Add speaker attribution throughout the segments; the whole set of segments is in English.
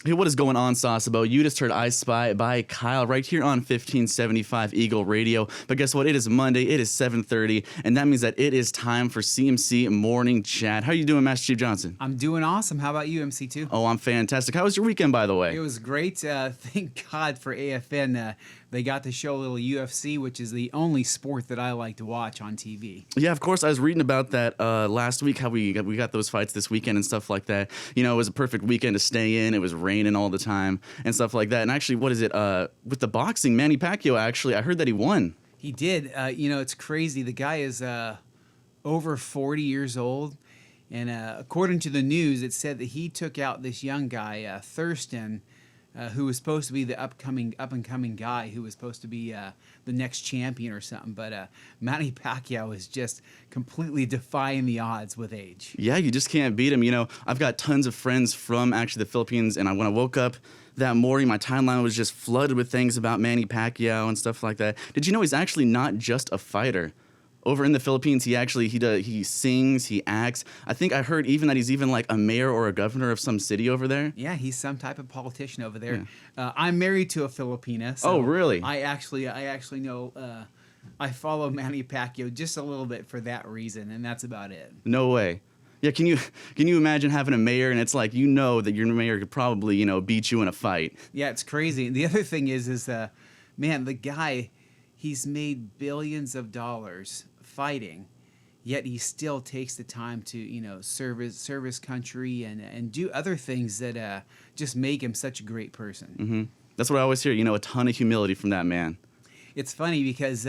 Speaker 1: Hey, what is going on, Sasebo? You just heard I Spy by Kyle right here on 1575 Eagle Radio. But guess what? It is Monday. It is 7:30, and that means that it is time for CMC Morning Chat. How are you doing, Master Chief Johnson?
Speaker 2: I'm doing awesome. How about you, MC2?
Speaker 1: Oh, I'm fantastic. How was your weekend, by the way?
Speaker 2: It was great. Thank God for AFN. They got to show a little UFC, which is the only sport that I like to watch on TV.
Speaker 1: Yeah, of course. I was reading about that last week, how we got those fights this weekend and stuff like that. You know, it was a perfect weekend to stay in. It was raining all the time and stuff like that. And actually, what is it? With the boxing, Manny Pacquiao, actually, I heard that he won.
Speaker 2: He did. It's crazy. The guy is over 40 years old. And according to the news, it said that he took out this young guy, Thurston, who was supposed to be the up-and-coming guy who was supposed to be the next champion or something. But Manny Pacquiao is just completely defying the odds with age.
Speaker 1: Yeah, you just can't beat him. You know, I've got tons of friends from actually the Philippines, and when I woke up that morning, my timeline was just flooded with things about Manny Pacquiao and stuff like that. Did you know he's actually not just a fighter? Over in the Philippines, he sings, he acts. I think I heard even that he's even like a mayor or a governor of some city over there.
Speaker 2: Yeah, he's some type of politician over there. Yeah. I'm married to a Filipina. So
Speaker 1: oh, really?
Speaker 2: I actually know. I follow Manny Pacquiao just a little bit for that reason, and that's about it.
Speaker 1: No way. Yeah, can you imagine having a mayor and it's like you know that your mayor could probably beat you in a fight?
Speaker 2: Yeah, it's crazy. And the other thing is man, the guy, he's made billions of dollars fighting, yet he still takes the time to serve his country and do other things that just make him such a great person.
Speaker 1: Mm-hmm. That's what I always hear. A ton of humility from that man.
Speaker 2: It's funny because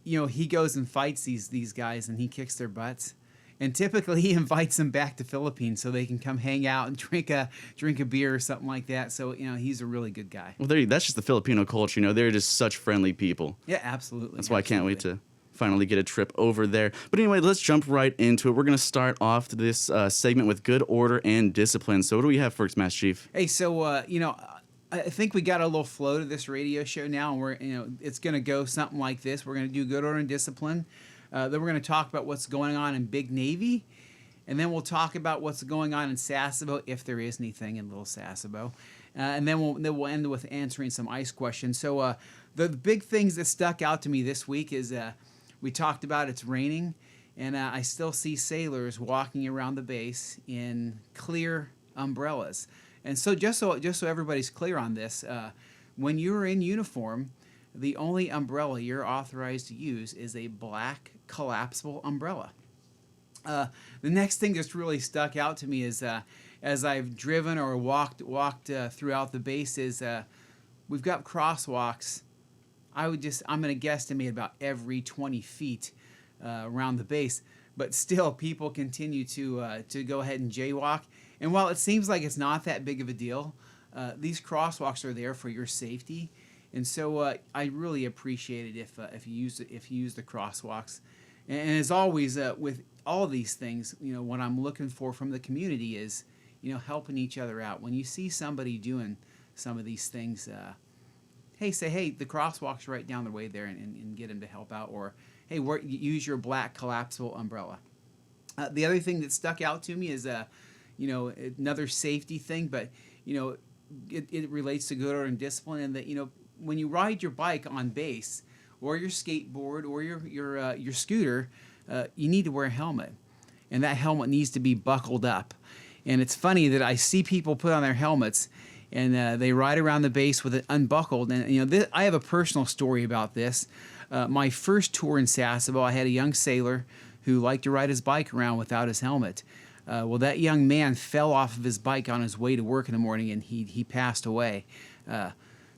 Speaker 2: he goes and fights these guys and he kicks their butts. And typically he invites them back to Philippines so they can come hang out and drink a beer or something like that. So, he's a really good guy.
Speaker 1: Well, that's just the Filipino culture. They're just such friendly people.
Speaker 2: Yeah, absolutely.
Speaker 1: That's why I can't wait to finally get a trip over there. But anyway, let's jump right into it. We're going to start off this segment with good order and discipline. So what do we have first, Master Chief?
Speaker 2: Hey, so, I think we got a little flow to this radio show now, and we're, it's going to go something like this. We're going to do good order and discipline. Then we're going to talk about what's going on in Big Navy, and then we'll talk about what's going on in Sasebo, if there is anything in Little Sasebo, and then we'll end with answering some ice questions. So the big things that stuck out to me this week is we talked about it's raining, and I still see sailors walking around the base in clear umbrellas. And so just so everybody's clear on this, when you're in uniform, the only umbrella you're authorized to use is a black collapsible umbrella. The next thing that's really stuck out to me is as I've driven or walked throughout the base is we've got crosswalks. I'm going to guesstimate about every 20 feet around the base, but still people continue to go ahead and jaywalk. And while it seems like it's not that big of a deal, these crosswalks are there for your safety. And so I really appreciate it if you use the crosswalks. And as always, with all these things, what I'm looking for from the community is, helping each other out. When you see somebody doing some of these things, say, hey, the crosswalk's right down the way there, and get them to help out. Or, hey, use your black collapsible umbrella. The other thing that stuck out to me is, another safety thing, but, it relates to good order and discipline, and that, when you ride your bike on base or your skateboard or your scooter, you need to wear a helmet, and that helmet needs to be buckled up. And it's funny that I see people put on their helmets and they ride around the base with it unbuckled. And I have a personal story about this. My first tour in Sasebo, I had a young sailor who liked to ride his bike around without his helmet. Well, that young man fell off of his bike on his way to work in the morning, and he passed away.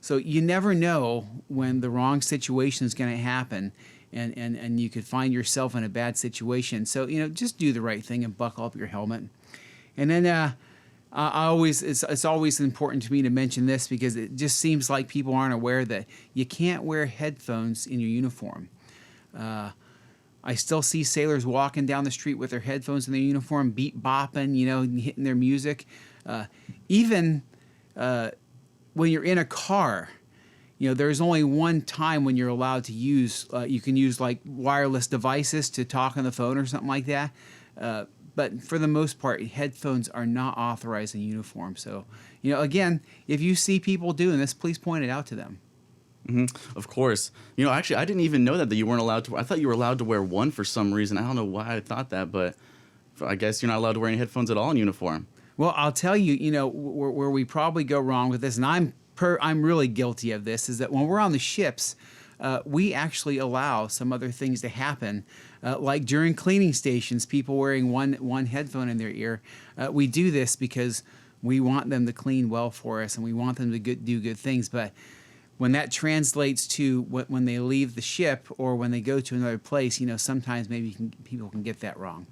Speaker 2: So you never know when the wrong situation is going to happen, and you could find yourself in a bad situation. So, just do the right thing and buckle up your helmet. And then it's always important to me to mention this because it just seems like people aren't aware that you can't wear headphones in your uniform. I still see sailors walking down the street with their headphones in their uniform, beat bopping, hitting their music. Even when you're in a car, there's only one time when you're allowed to use, you can use like wireless devices to talk on the phone or something like that. but for the most part, headphones are not authorized in uniform. So, again, if you see people doing this, please point it out to them.
Speaker 1: Of course. Actually, I didn't even know that you weren't allowed to. I thought you were allowed to wear one for some reason. I don't know why I thought that, but I guess you're not allowed to wear any headphones at all in uniform.
Speaker 2: Well, I'll tell you, where we probably go wrong with this, and I'm really guilty of this, is that when we're on the ships, we actually allow some other things to happen, like during cleaning stations, people wearing one headphone in their ear. We do this because we want them to clean well for us, and we want them to do good things. But when that translates to when they leave the ship or when they go to another place, sometimes maybe people can get that wrong.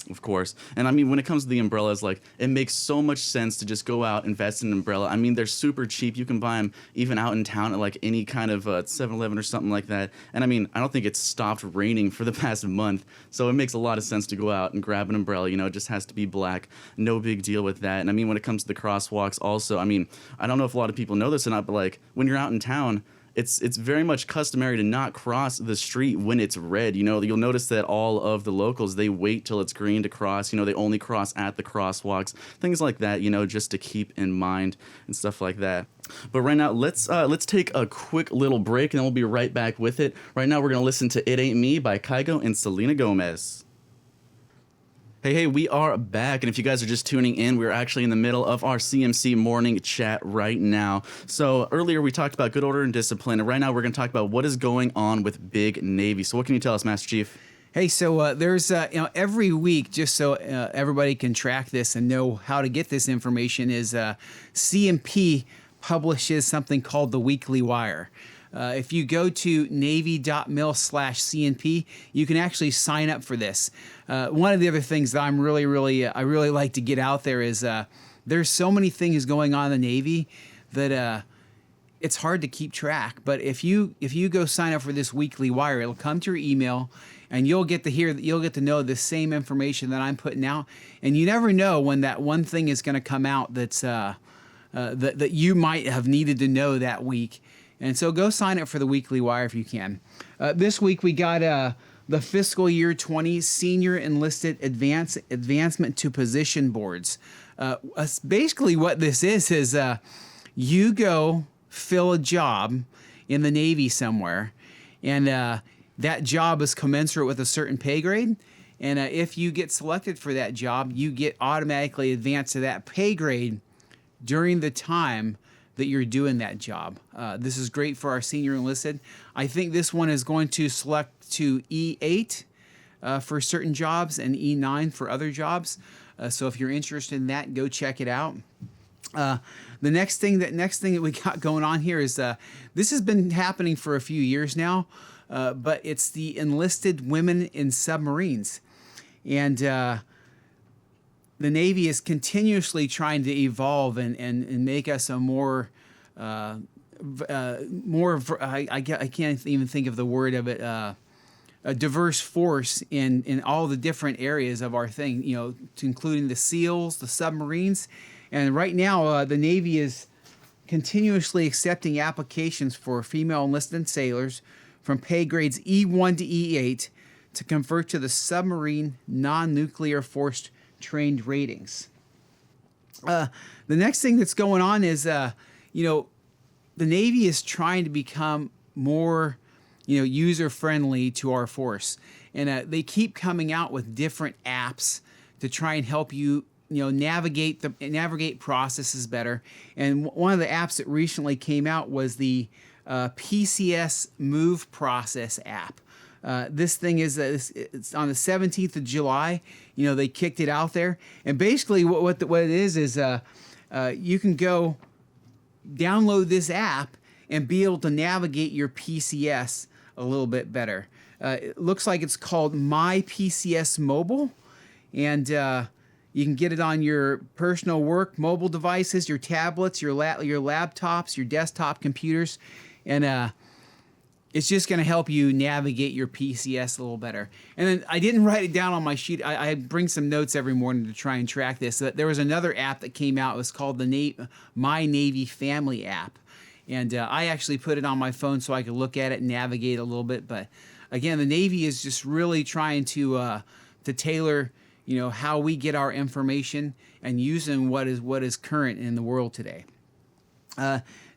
Speaker 1: Of course. And I mean, when it comes to the umbrellas, like, it makes so much sense to just go out, invest in an umbrella. I mean, they're super cheap. You can buy them even out in town at like any kind of 7-Eleven or something like that. And I mean, I don't think it's stopped raining for the past month. So it makes a lot of sense to go out and grab an umbrella. It just has to be black. No big deal with that. And I mean, when it comes to the crosswalks also, I mean, I don't know if a lot of people know this or not, but like when you're out in town, it's very much customary to not cross the street when it's red. You'll notice that all of the locals, they wait till it's green to cross. They only cross at the crosswalks, things like that, just to keep in mind and stuff like that. But right now, let's take a quick little break, and then we'll be right back with it. Right now, we're going to listen to It Ain't Me by Kygo and Selena Gomez. Hey, we are back, and if you guys are just tuning in, we're actually in the middle of our CMC morning chat right now. So earlier we talked about good order and discipline, and right now we're going to talk about what is going on with Big Navy. So what can you tell us, Master Chief?
Speaker 2: Hey, so there's every week, just so everybody can track this and know how to get this information, is CMP publishes something called the Weekly Wire. If you go to navy.mil/CNP, you can actually sign up for this. One of the other things that I really like to get out there is there's so many things going on in the Navy that it's hard to keep track. But if you go sign up for this Weekly Wire, it'll come to your email, and you'll get to know the same information that I'm putting out. And you never know when that one thing is going to come out that's that you might have needed to know that week. And so go sign up for the Weekly Wire if you can. This week we got the fiscal year 20 Senior Enlisted Advancement to Position Boards. Basically what this is you go fill a job in the Navy somewhere, and that job is commensurate with a certain pay grade. And if you get selected for that job, you get automatically advanced to that pay grade during the time that you're doing that job. This is great for our senior enlisted. I think this one is going to select to E8 for certain jobs and E9 for other jobs. So if you're interested in that, go check it out. The next thing that we got going on here is this has been happening for a few years now, but it's the enlisted women in submarines. And the Navy is continuously trying to evolve and make us a more I can't even think of the word of it, a diverse force in all the different areas of our thing, including the SEALs, the submarines. And right now, the Navy is continuously accepting applications for female enlisted sailors from pay grades E1 to E8 to convert to the submarine non-nuclear force trained ratings. The next thing that's going on is, the Navy is trying to become more, user friendly to our force, and they keep coming out with different apps to try and help you, navigate processes better. And one of the apps that recently came out was the PCS Move Process app. This thing is it's on the 17th of July. They kicked it out there, and basically what it is you can go download this app and be able to navigate your PCS a little bit better. It looks like it's called My PCS Mobile, and you can get it on your personal work mobile devices, your tablets, your laptops, your desktop computers, and it's just going to help you navigate your PCS a little better. And then I didn't write it down on my sheet. I bring some notes every morning to try and track this. There was another app that came out. It was called the My Navy Family app. And I actually put it on my phone so I could look at it and navigate a little bit. But again, the Navy is just really trying to tailor, how we get our information and using what is current in the world today.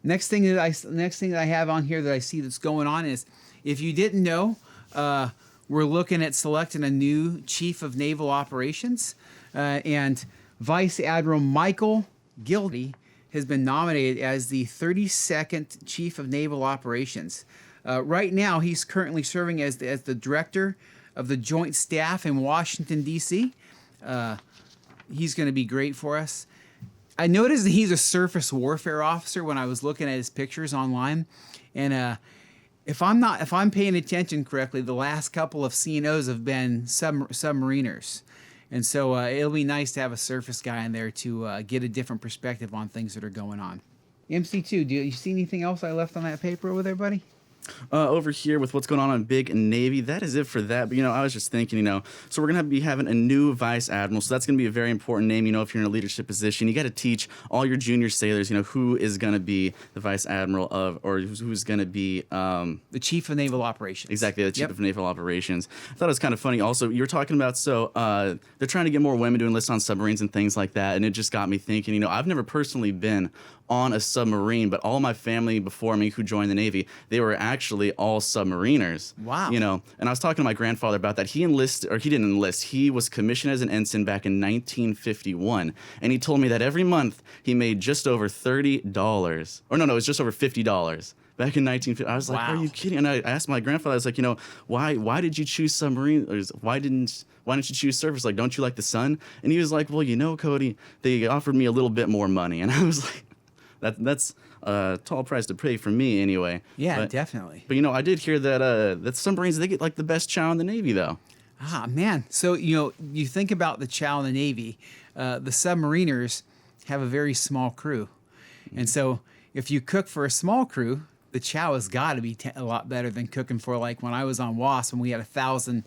Speaker 2: Next thing that I have on here that I see that's going on is, if you didn't know, we're looking at selecting a new Chief of Naval Operations, and Vice Admiral Michael Gildy has been nominated as the 32nd Chief of Naval Operations. Right now, he's currently serving as the Director of the Joint Staff in Washington, D.C. He's going to be great for us. I noticed that he's a surface warfare officer when I was looking at his pictures online, and if I'm paying attention correctly, the last couple of CNOs have been submariners, and so it'll be nice to have a surface guy in there to get a different perspective on things that are going on. MC2, do you see anything else I left on that paper over there, buddy?
Speaker 1: Over here with what's going on in Big Navy, that is it for that. But, I was just thinking, so we're going to be having a new Vice Admiral. So that's going to be a very important name. If you're in a leadership position, you got to teach all your junior sailors, who is going to be the Vice Admiral of, or who's going to be
Speaker 2: the Chief of Naval Operations.
Speaker 1: Exactly, the Chief of Naval Operations. I thought it was kind of funny. Also, you were talking about, they're trying to get more women to enlist on submarines and things like that. And it just got me thinking, I've never personally been on a submarine, but all my family before me who joined the Navy, they were actually all submariners.
Speaker 2: Wow.
Speaker 1: And I was talking to my grandfather about that. He didn't enlist. He was commissioned as an ensign back in 1951. And he told me that every month he made just over $30. Or no, it was just over $50. Back in 1950, I was like,
Speaker 2: wow.
Speaker 1: Are you kidding? And I asked my grandfather, I was like, why did you choose submarine? Or why didn't you choose surface? Like, don't you like the sun? And he was like, well, Cody, they offered me a little bit more money. And I was like, that's a tall price to pay for me anyway.
Speaker 2: Yeah, definitely.
Speaker 1: But, I did hear that submarines, they get like the best chow in the Navy, though.
Speaker 2: Ah, man. So, you think about the chow in the Navy, the submariners have a very small crew. And so if you cook for a small crew, the chow has got to be a lot better than cooking for, like when I was on WASP, when we had 1,000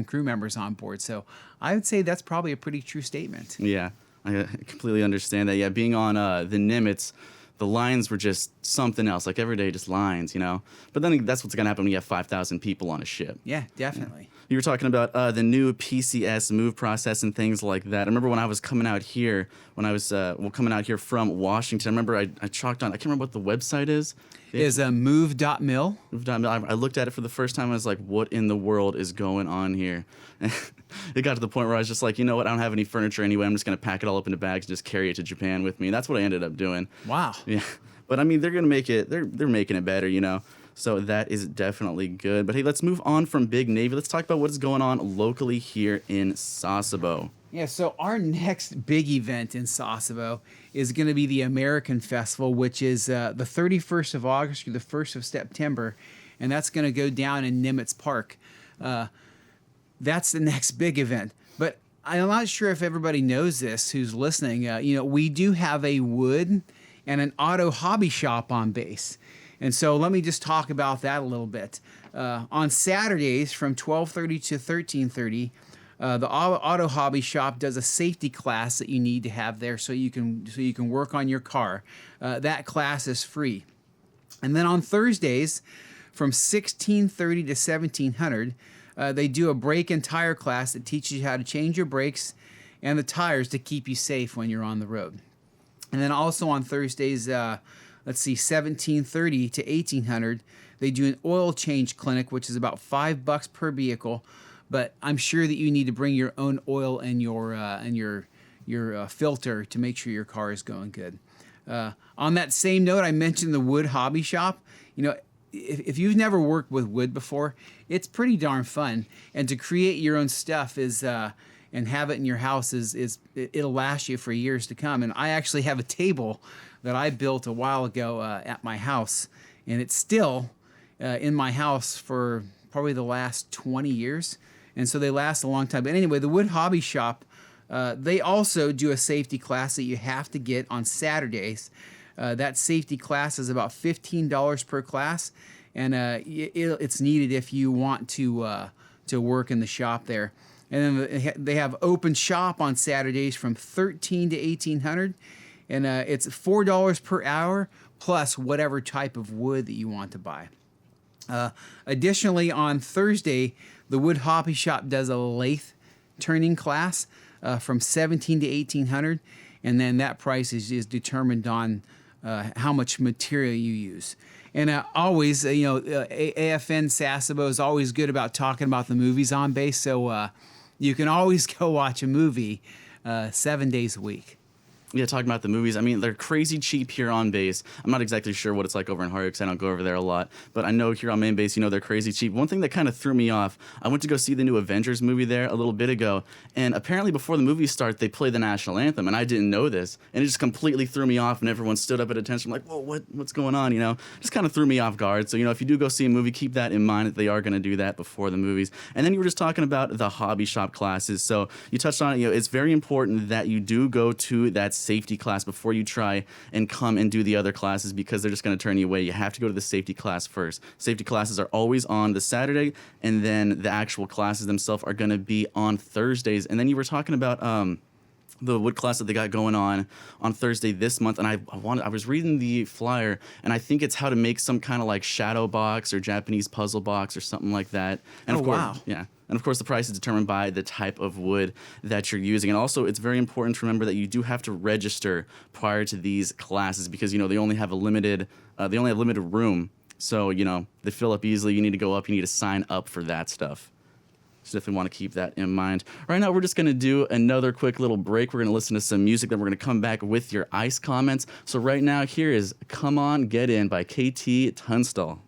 Speaker 2: crew members on board. So I would say that's probably a pretty true statement.
Speaker 1: Yeah, I completely understand that. Yeah, being on the Nimitz, the lines were just something else. Like every day, just lines, But then that's what's going to happen when you have 5,000 people on a ship.
Speaker 2: Yeah, definitely.
Speaker 1: Yeah. You were talking about the new PCS move process and things like that. I remember when I was coming out here, coming out here from Washington, I remember I chalked on, I can't remember what the website is.
Speaker 2: Is move.mil.
Speaker 1: Move.mil. I looked at it for the first time. I was like, what in the world is going on here? And it got to the point where I was just like, you know what? I don't have any furniture anyway. I'm just going to pack it all up into bags and just carry it to Japan with me. And that's what I ended up doing.
Speaker 2: Wow.
Speaker 1: Yeah. But I mean, they're going to make it, they're making it better, So that is definitely good. But hey, let's move on from Big Navy. Let's talk about what is going on locally here in Sasebo.
Speaker 2: Yeah, so our next big event in Sasebo is going to be the American Festival, which is the 31st of August through the 1st of September, and that's going to go down in Nimitz Park. That's the next big event. But I'm not sure if everybody knows this who's listening. We do have a wood and an auto hobby shop on base. And so let me just talk about that a little bit. On Saturdays from 12:30 to 13:30, the auto hobby shop does a safety class that you need to have there so you can work on your car. That class is free. And then on Thursdays from 16:30 to 1700, they do a brake and tire class that teaches you how to change your brakes and the tires to keep you safe when you're on the road. And then also on Thursdays, 1730 to 1800, they do an oil change clinic, which is about $5 per vehicle. But I'm sure that you need to bring your own oil and your filter to make sure your car is going good. On that same note, I mentioned the wood hobby shop. If you've never worked with wood before, it's pretty darn fun. And to create your own stuff and have it in your house it'll last you for years to come. And I actually have a table that I built a while ago at my house, and it's still in my house for probably the last 20 years, and so they last a long time. But anyway, the Wood Hobby Shop, they also do a safety class that you have to get on Saturdays. That safety class is about $15 per class, and it's needed if you want to work in the shop there. And then they have open shop on Saturdays from 13 to 1800, and it's $4 per hour plus whatever type of wood that you want to buy. Additionally, on Thursday, the Wood Hobby Shop does a lathe turning class from 17 to 1800, and then that price is determined on how much material you use. And always, AFN Sasebo is always good about talking about the movies on base, so you can always go watch a movie 7 days a week.
Speaker 1: Yeah, talking about the movies, I mean, they're crazy cheap here on base. I'm not exactly sure what it's like over in Hardy because I don't go over there a lot, but I know here on main base, they're crazy cheap. One thing that kind of threw me off, I went to go see the new Avengers movie there a little bit ago, and apparently before the movie starts, they play the national anthem, and I didn't know this, and it just completely threw me off, and everyone stood up at attention. I'm like, whoa, what's going on, Just kind of threw me off guard. So, if you do go see a movie, keep that in mind that they are going to do that before the movies. And then you were just talking about the hobby shop classes. So you touched on it, it's very important that you do go to that safety class before you try and come and do the other classes because they're just going to turn you away. You have to go to the safety class first. Safety classes are always on the Saturday, and then the actual classes themselves are going to be on Thursdays. And then you were talking about the wood class that they got going on Thursday this month, and I was reading the flyer, and I think it's how to make some kind of like shadow box or Japanese puzzle box or something like that. And of course,
Speaker 2: wow.
Speaker 1: Yeah. And of course, the price is determined by the type of wood that you're using. And also, it's very important to remember that you do have to register prior to these classes because, they only have limited room. So, they fill up easily. You need to go up. You need to sign up for that stuff. So definitely want to keep that in mind. Right now, we're just going to do another quick little break. We're going to listen to some music, then we're going to come back with your ICE comments. So right now, here is Come On, Get In by KT Tunstall.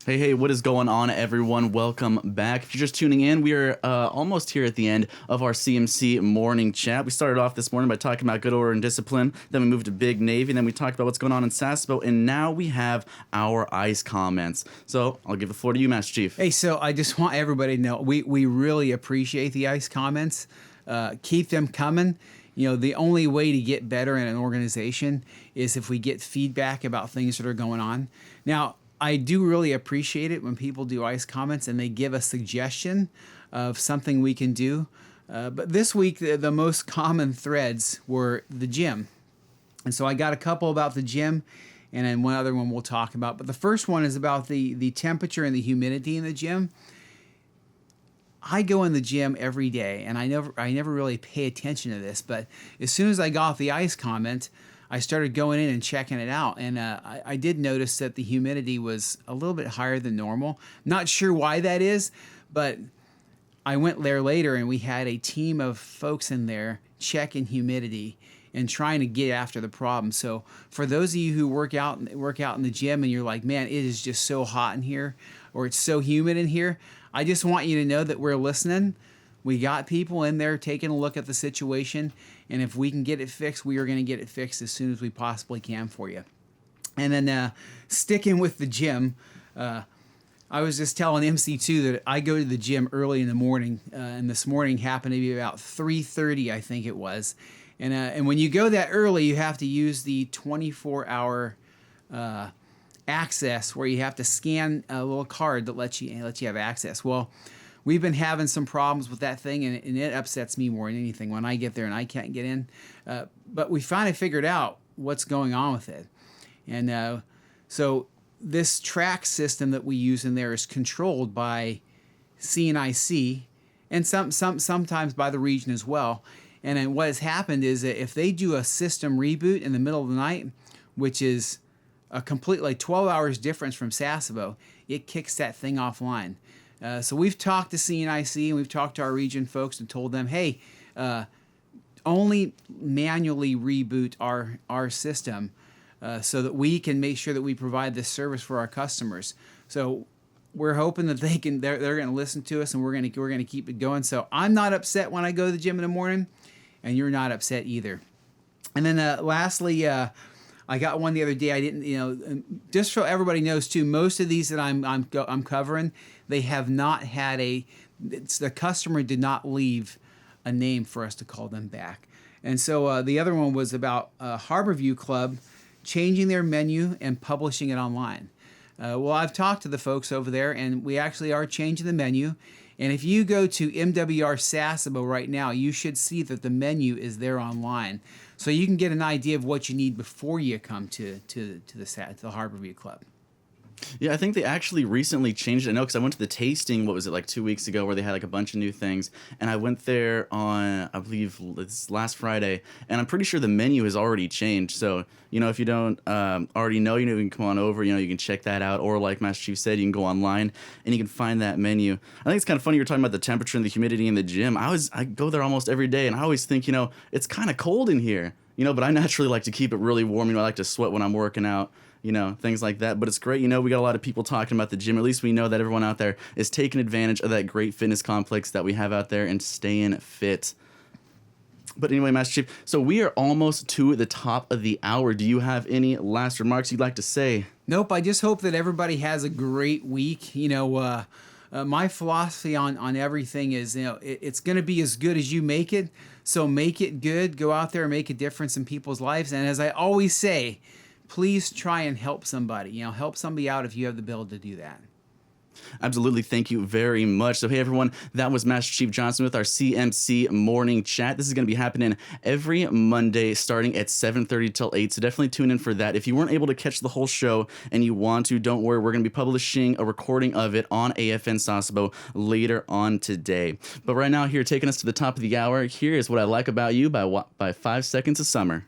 Speaker 1: Hey, what is going on, everyone? Welcome back. If you're just tuning in, we are almost here at the end of our CMC morning chat. We started off this morning by talking about good order and discipline. Then we moved to Big Navy. Then we talked about what's going on in Sasebo. And now we have our ICE comments. So I'll give the floor to you, Master Chief.
Speaker 2: Hey, so I just want everybody to know, we really appreciate the ICE comments. Keep them coming. The only way to get better in an organization is if we get feedback about things that are going on. Now, I do really appreciate it when people do ICE comments and they give a suggestion of something we can do. But this week, the most common threads were the gym. And so I got a couple about the gym, and then one other one we'll talk about. But the first one is about the temperature and the humidity in the gym. I go in the gym every day, and I never really pay attention to this. But as soon as I got the ICE comment, I started going in and checking it out, and I did notice that the humidity was a little bit higher than normal. Not sure why that is, but I went there later, and we had a team of folks in there checking humidity and trying to get after the problem. So for those of you who work out in the gym and you're like, man, it is just so hot in here, or it's so humid in here, I just want you to know that we're listening. We got people in there taking a look at the situation, and if we can get it fixed, we are going to get it fixed as soon as we possibly can for you. And then sticking with the gym, I was just telling MC2 that I go to the gym early in the morning, and this morning happened to be about 3:30, I think it was. And when you go that early, you have to use the 24-hour access where you have to scan a little card that lets you have access. Well, we've been having some problems with that thing, and it upsets me more than anything when I get there and I can't get in. But we finally figured out what's going on with it. And so this track system that we use in there is controlled by CNIC and sometimes by the region as well. And then what has happened is that if they do a system reboot in the middle of the night, which is a complete 12 hours difference from Sasebo, it kicks that thing offline. So we've talked to CNIC and we've talked to our region folks and told them, hey, only manually reboot our system so that we can make sure that we provide this service for our customers. So we're hoping that they're going to listen to us, and we're going to keep it going. So I'm not upset when I go to the gym in the morning, and you're not upset either. And then lastly, I got one the other day. I didn't, just so everybody knows too, most of these that I'm covering, they have not had the customer did not leave a name for us to call them back. And so the other one was about Harborview Club changing their menu and publishing it online. Well, I've talked to the folks over there, and we actually are changing the menu. And if you go to MWR Sasebo right now, you should see that the menu is there online. So you can get an idea of what you need before you come to the Harborview Club.
Speaker 1: Yeah, I think they actually recently changed it. I know because I went to the tasting, what was it, like 2 weeks ago, where they had like a bunch of new things. And I went there on, I believe, this last Friday. And I'm pretty sure the menu has already changed. So, if you don't already know, you can come on over, you can check that out. Or like Master Chief said, you can go online and you can find that menu. I think it's kind of funny you're talking about the temperature and the humidity in the gym. I go there almost every day and I always think, it's kind of cold in here. But I naturally like to keep it really warm. I like to sweat when I'm working out, things like that. But it's great. We got a lot of people talking about the gym. At least we know that everyone out there is taking advantage of that great fitness complex that we have out there and staying fit. But anyway, Master Chief, so we are almost to the top of the hour. Do you have any last remarks you'd like to say?
Speaker 2: Nope. I just hope that everybody has a great week. My philosophy on everything is, it's going to be as good as you make it. So make it good. Go out there and make a difference in people's lives. And as I always say, please try and help somebody. Help somebody out if you have the ability to do that.
Speaker 1: Absolutely. Thank you very much. So, hey, everyone, that was Master Chief Johnson with our CMC morning chat. This is going to be happening every Monday starting at 7:30 till 8. So definitely tune in for that. If you weren't able to catch the whole show and you want to, don't worry. We're going to be publishing a recording of it on AFN Sasebo later on today. But right now, here, taking us to the top of the hour, here is What I Like About You by 5 Seconds of Summer.